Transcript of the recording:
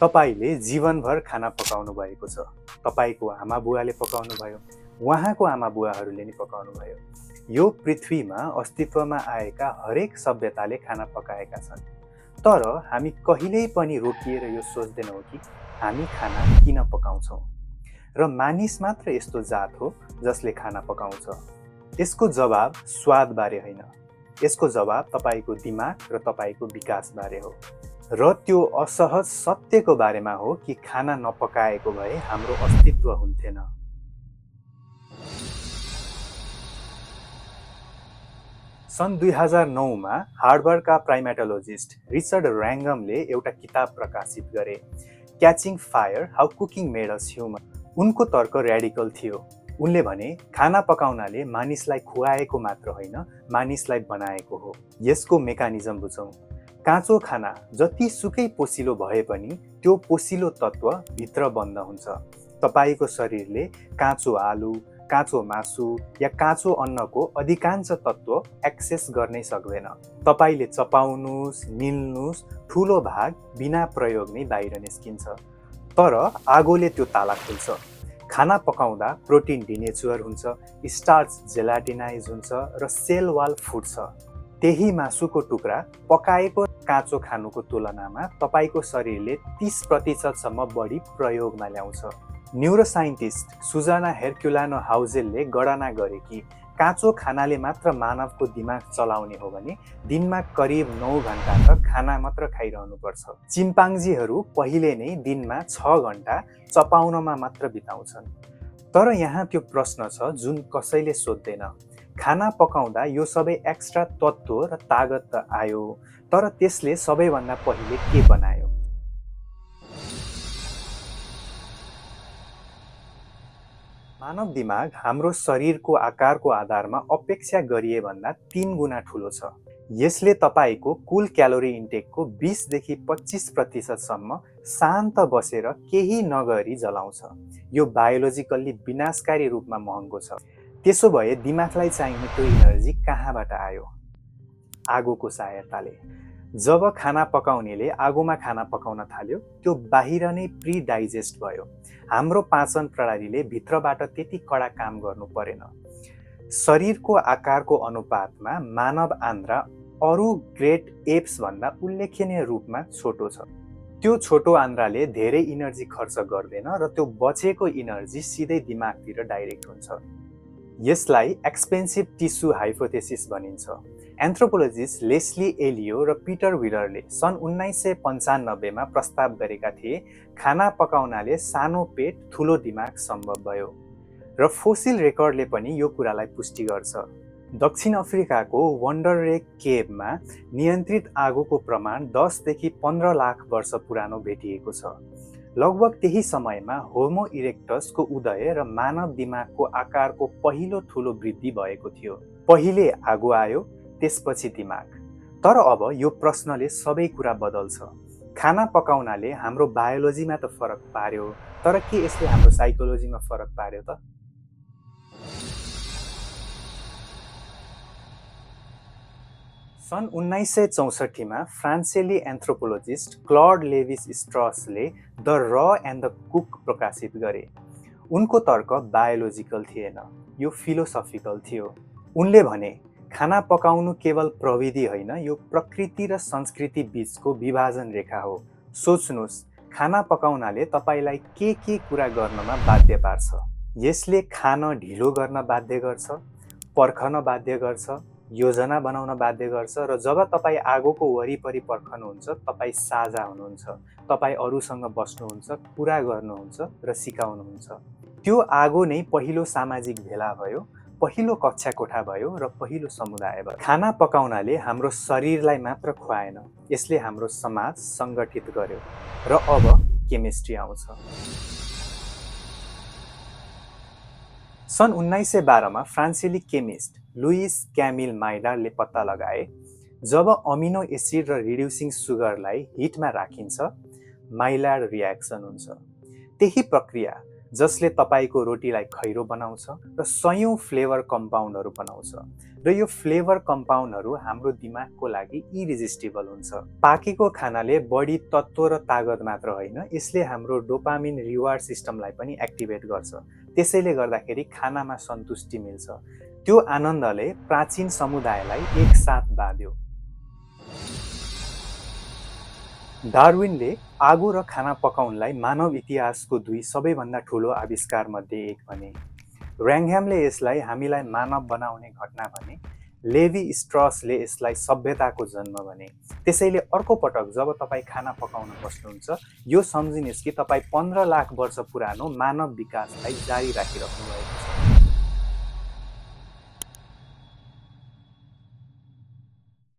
तपाईले जीवनभर खाना पकाउनु भएको छ। तपाईको आमा बुवाले पकाउनु भयो, उहाँको आमा बुवाहरूले नि पकाउनु भयो। यो पृथ्वीमा अस्तित्वमा आएका हरेक सभ्यताले खाना पकाएका छन्। तर हामी कहिल्यै पनि रोकिएर यो सोच्दैनौँ कि हामी खाना किन पकाउँछौँ र मानिस मात्र यस्तो जात हो जसले खाना पकाउँछ। यसको जवाब स्वादबारे होइन, यसको जवाब तपाईको दिमाग र तपाईको विकासबारे हो। र त्यो असहज सत्यको बारेमा हो कि खाना नपकाएको भए हाम्रो अस्तित्व हुन्थेन। सन् 2009 मा हार्वर्डका प्राइमेटोलोजिस्ट रिचर्ड र्याङ्गमले एउटा किताब प्रकाशित गरे, catching fire how cooking made us human. उनको तर्क र्याडिकल थियो। उनले भने खाना पकाउनाले मानिसलाई खुवाएको मात्र होइन, मानिसलाई बनाएको हो। यसको मेकानिजम बुझौँ। काँचो खाना जति सुकै पोसिलो भए पनि त्यो पोसिलो तत्त्व भित्र बन्द हुन्छ। तपाईको शरीरले काँचो आलु, काँचो मासु या काँचो अन्नको अधिकांश तत्त्व एक्सेस गर्नै सक्दैन। तपाईले चपाउनुस्, निल्नुस्, ठूलो भाग बिना प्रयोग नै बाहिर निस्किन्छ। तर आगोले त्यो ताला खोल्छ। खाना पकाउँदा प्रोटिन डिनेचुर हुन्छ, स्टार्च जेलाटिनाइज हुन्छ र सेल वाल फुट्छ। त्यही मासुको टुक्रा पकाएको काँचो खानुको तुलनामा तपाईको शरीरले 30% बढी प्रयोगमा ल्याउँछ। न्युरोसाइन्टिस्ट सुजाना हेर्क्युलानो हाउजेलले गणना गरे कि काँचो खानाले मात्र मानवको दिमाग चलाउने हो भने दिनमा करिब 9 घण्टा त खाना मात्र खाइरहनुपर्छ। चिम्पाङ्जीहरू पहिले नै दिनमा 6 घण्टा चपाउनमा मात्र बिताउँछन्। तर यहाँ त्यो प्रश्न छ जुन कसैले सोध्दैन। खाना पकाउँदा यो सबै एक्स्ट्रा तत्त्व र तागत त आयो, तर त्यसले सबैभन्दा पहिले के बनायो? मानव दिमाग हाम्रो शरीरको आकारको आधारमा अपेक्षा गरिए भन्दा 3 गुणा ठूलो छ। यसले तपाईको कुल क्यालोरी इन्टेकको 20 देखि 25% सम्म शान्त बसेर केही नगरी जलाउँछ। यो बायोलोजिकल्ली विनाशकारी रूपमा महँगो छ। त्यसो भए दिमागलाई चाहिने त्यो इनर्जी कहाँबाट आयो? आगोको सहायताले। जब खाना पकाउनेले आगोमा खाना पकाउन थाल्यो, त्यो बाहिर नै प्री डाइजेस्ट भयो। हाम्रो पाचन प्रणालीले भित्रबाट त्यति कडा काम गर्नु परेन। शरीरको आकारको अनुपातमा मानव आन्द्रा अरू ग्रेट एप्स भन्दा उल्लेखनीय रूपमा छोटो छ। त्यो छोटो आन्द्राले धेरै इनर्जी खर्च गर्दैन र त्यो बचेको इनर्जी सिधै दिमागतिर डाइरेक्ट हुन्छ। यसलाई एक्सपेन्सिभ टिस्यु हाइपोथेसिस भनिन्छ। एन्थ्रोपोलोजिस्ट लेस्ली एलियो र पिटर विलरले सन् 1995 मा प्रस्ताव गरेका थिए खाना पकाउनाले सानो पेट ठुलो दिमाग सम्भव भयो। र फोसिल रेकर्डले पनि यो कुरालाई पुष्टि गर्छ। दक्षिण अफ्रिकाको वन्डर रेक केभमा नियन्त्रित आगोको प्रमाण 10 देखि 15 लाख वर्ष पुरानो भेटिएको छ। लगभग त्यही समयमा होमो इरेक्टसको उदय र मानव दिमागको आकारको पहिलो ठूलो वृद्धि भएको थियो। पहिले आगो आयो, त्यसपछि दिमाग। तर अब यो प्रश्नले सबै कुरा बदल्छ। खाना पकाउनाले हाम्रो बायोलोजीमा त फरक पार्यो, तर के यसले हाम्रो साइकोलोजीमा फरक पार्यो त? सन् 1964 मा फ्रान्सेली एन्थ्रोपोलोजिस्ट क्लड लेविस स्ट्रसले द र एन्ड द कुक प्रकाशित गरे। उनको तर्क बायोलोजिकल थिएन, यो फिलोसफिकल थियो। उनले भने खाना पकाउनु केवल प्रविधि होइन, यो प्रकृति र संस्कृति बीचको विभाजन रेखा हो। सोच्नुस्, खाना पकाउनाले तपाईलाई के कुरा गर्नमा बाध्य पार्छ? यसले खान ढिलो गर्न बाध्य गर्छ, पर्खन बाध्य गर्छ, योजना बनाउन बाध्य गर्छ र जब तपाईँ आगोको वरिपरि पर्खनुहुन्छ, तपाईँ साझा हुनुहुन्छ, तपाईँ अरूसँग बस्नुहुन्छ, कुरा गर्नुहुन्छ र सिकाउनुहुन्छ। त्यो आगो नै पहिलो सामाजिक भेला भयो, पहिलो कक्षा कोठा भयो र पहिलो समुदाय भयो। खाना पकाउनाले हाम्रो शरीरलाई मात्र खुवाएन, यसले हाम्रो समाज सङ्गठित गर्यो। र अब केमिस्ट्री आउँछ। सन् 1912 मा फ्रान्सेली केमिस्ट लुइस क्यामिल माइलार्डले पत्ता लगाए जब अमिनो एसिड र रिड्युसिङ सुगरलाई हिटमा राखिन्छ, माइलार्ड रियाक्सन हुन्छ। त्यही प्रक्रिया जसले तपाईको रोटीलाई खैरो बनाउँछ र सयौं फ्लेभर कम्पाउन्डहरू बनाउँछ र यो फ्लेभर कम्पाउन्डहरू हाम्रो दिमागको लागि इरेजिस्टिबल हुन्छ। पाकेको खानाले बढी तत्त्व र तागत मात्र होइन, यसले हाम्रो डोपामिन रिवार्ड सिस्टमलाई पनि एक्टिभेट गर्छ। त्यसैले गर्दाखेरि खानामा सन्तुष्टि मिल्छ। त्यो आनन्दले प्राचीन समुदायलाई एकसाथ बाँध्यो। डार्विनले आगो र खाना पकाउनलाई मानव इतिहासको दुई सबैभन्दा ठूलो आविष्कार मध्ये एक भने। र्याङ्गह्यामले यसलाई हामीलाई मानव बनाउने घटना भने, लेवी स्ट्रसले यसलाई सभ्यताको जन्म भने। त्यसैले अर्को पटक जब तपाईँ खाना पकाउन बस्नुहुन्छ, यो सम्झिनुहोस् कि तपाईँ 15 लाख वर्ष पुरानो मानव विकासलाई जारी राखिराख्नु भएको छ।